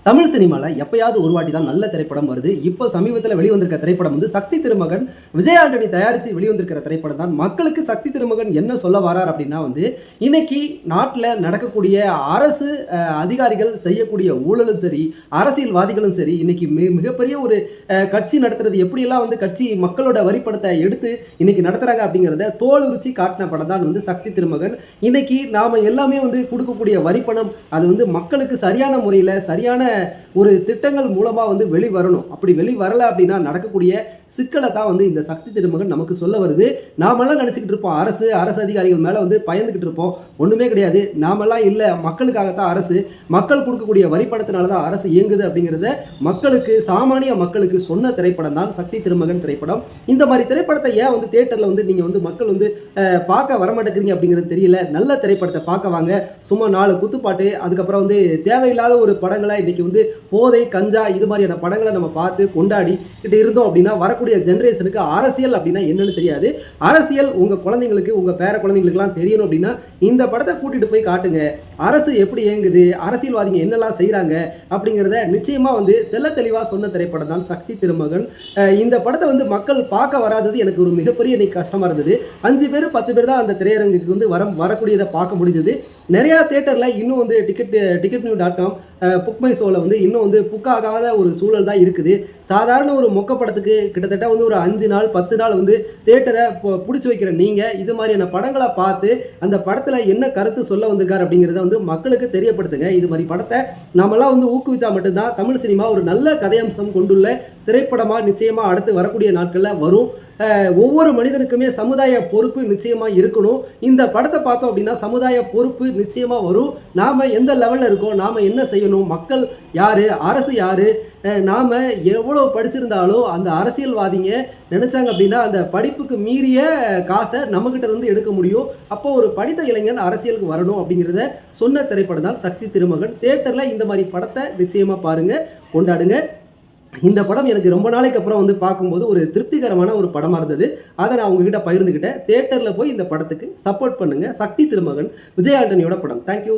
தமிழ் சினிமாவில் எப்பயாவது ஒரு வாட்டி தான் நல்ல திரைப்படம் வருது. இப்போ சமீபத்தில் வெளிவந்திருக்க திரைப்படம் வந்து சக்தி திருமகன். விஜய் ஆண்டனி தயாரித்து வெளிவந்திருக்கிற திரைப்படம் தான். மக்களுக்கு சக்தி திருமகன் என்ன சொல்ல வரார் அப்படின்னா வந்து, இன்னைக்கு நாட்டில் நடக்கக்கூடிய அரசு அதிகாரிகள் செய்யக்கூடிய ஊழலும் சரி, அரசியல்வாதிகளும் சரி, இன்னைக்கு மிகப்பெரிய ஒரு கட்சி நடத்துறது எப்படியெல்லாம் வந்து கட்சி மக்களோட வரிப்படத்தை எடுத்து இன்னைக்கு நடத்துறாங்க அப்படிங்கிறத தோல் உரிச்சி காட்டின படம் தான் வந்து சக்தி திருமகன். இன்னைக்கு நாம எல்லாமே வந்து கொடுக்கக்கூடிய வரிப்பணம் அது வந்து மக்களுக்கு சரியான முறையில் சரியான ஒரு திட்டங்கள் மூலமா வந்து வெளிவரணும். அப்படி வெளிவரல அப்படின்னா நடக்கக்கூடிய சிக்கலை தான் வந்து இந்த சக்தி திருமகன் நமக்கு சொல்ல வருது. நாமெல்லாம் நினைச்சுக்கிட்டு இருப்போம் அரசு அதிகாரிகள் மேல வந்து பயந்துகிட்டு இருப்போம். ஒண்ணுமே கிடையாது. நாமெல்லாம் இல்ல, மக்களுக்காகத்தான் அரசு, மக்கள் கொடுக்கக்கூடிய வரிப்பணத்தினால தான் அரசு இயங்குது அப்படிங்கிறத மக்களுக்கு, சாமானிய மக்களுக்கு சொன்ன திரைப்படம் தான் சக்தி திருமகன் திரைப்படம். இந்த மாதிரி திரைப்படத்தை ஏன் வந்து தியேட்டர்ல வந்து நீங்க வந்து மக்கள் வந்து பார்க்க வரமாட்டேங்கிறீங்க அப்படிங்கிறது தெரியல. நல்ல திரைப்படத்தை பார்க்க வாங்க. சும்மா 4 குத்துப்பாட்டு, அதுக்கப்புறம் வந்து தேவையில்லாத ஒரு படங்களை இன்னைக்கு வந்து போதை, கஞ்சா இது மாதிரியான படங்களை நம்ம பார்த்து கொண்டாடி கிட்ட இருந்தோம் அப்படின்னா வரக்கூடிய ஜெனரேஷனுக்கு அரசியல் அப்படின்னா என்னன்னு தெரியாது. அரசியல் உங்க குழந்தைங்களுக்கு, உங்க பேர குழந்தைங்களுக்குலாம் தெரியணும் அப்படின்னா இந்த படத்தை கூட்டிட்டு போய் காட்டுங்க. அரசு எப்படி இயங்குது, அரசியல்வாதிங்க என்னெல்லாம் செய்யறாங்க அப்படிங்கிறத நிச்சயமா வந்து தெளிவா சொன்ன திரைப்படம் தான் சக்தி திருமகன். இந்த படத்தை வந்து மக்கள் பார்க்க வராதது எனக்கு ஒரு மிகப்பெரிய இன்னைக்கு கஷ்டமா இருந்தது. 5 பேர் 10 பேர் தான் அந்த திரையரங்குக்கு வந்து வரக்கூடியதை பார்க்க முடிஞ்சது. நிறைய தியேட்டர்ல இன்னும் வந்து ticketnew.com புக்மை ஷோவில் வந்து இன்னும் வந்து புக் ஆகாத ஒரு சூழல் தான் இருக்குது. சாதாரண ஒரு மொக்க படத்துக்கு கிட்டத்தட்ட வந்து ஒரு 5 நாள் 10 நாள் வந்து தியேட்டரை பிடிச்சி வைக்கிற நீங்கள் இது மாதிரியான படங்களை பார்த்து அந்த படத்தில் என்ன கருத்து சொல்ல வந்திருக்காரு அப்படிங்கிறத வந்து மக்களுக்கு தெரியப்படுத்துங்க. இது மாதிரி படத்தை நம்மளாம் வந்து ஊக்குவிச்சா மட்டும்தான் தமிழ் சினிமா ஒரு நல்ல கதையம்சம் கொண்டுள்ள திரைப்படமாக நிச்சயமாக அடுத்து வரக்கூடிய நாட்களில் வரும். ஒவ்வொரு மனிதனுக்குமே சமுதாய பொறுப்பு நிச்சயமா இருக்கணும். இந்த படத்தை பார்த்தோம் அப்படின்னா சமுதாய பொறுப்பு நிச்சயமா வரும். நாம எந்த லெவல்ல இருக்கோம், நாம என்ன செய்யணும், மக்கள் யாரு, அரசு யாரு, நாம எவ்வளவு படிச்சிருந்தாலும் அந்த அரசியல்வாதிங்க நினைச்சாங்க அப்படின்னா அந்த படிப்புக்கு மீறிய காசை நம்ம கிட்ட இருந்து எடுக்க முடியும். அப்போ ஒரு படித்த இளைஞன் அரசியலுக்கு வரணும் அப்படிங்கிறத சொன்ன திரைப்படம் தான் சக்தி திருமகன். தியேட்டர்ல இந்த மாதிரி படத்தை நிச்சயமா பாருங்க, கொண்டாடுங்க. இந்த படம் எனக்கு ரொம்ப நாளைக்கு அப்புறம் வந்து பார்க்கும்போது ஒரு திருப்திகரமான ஒரு படமா இருந்தது. அதை நான் உங்ககிட்ட பகிர்ந்துக்கிட்டேன். தியேட்டர்ல போய் இந்த படத்துக்கு சப்போர்ட் பண்ணுங்க. சக்தி திருமகன், விஜய் ஆண்டனியோட படம். தேங்க்யூ.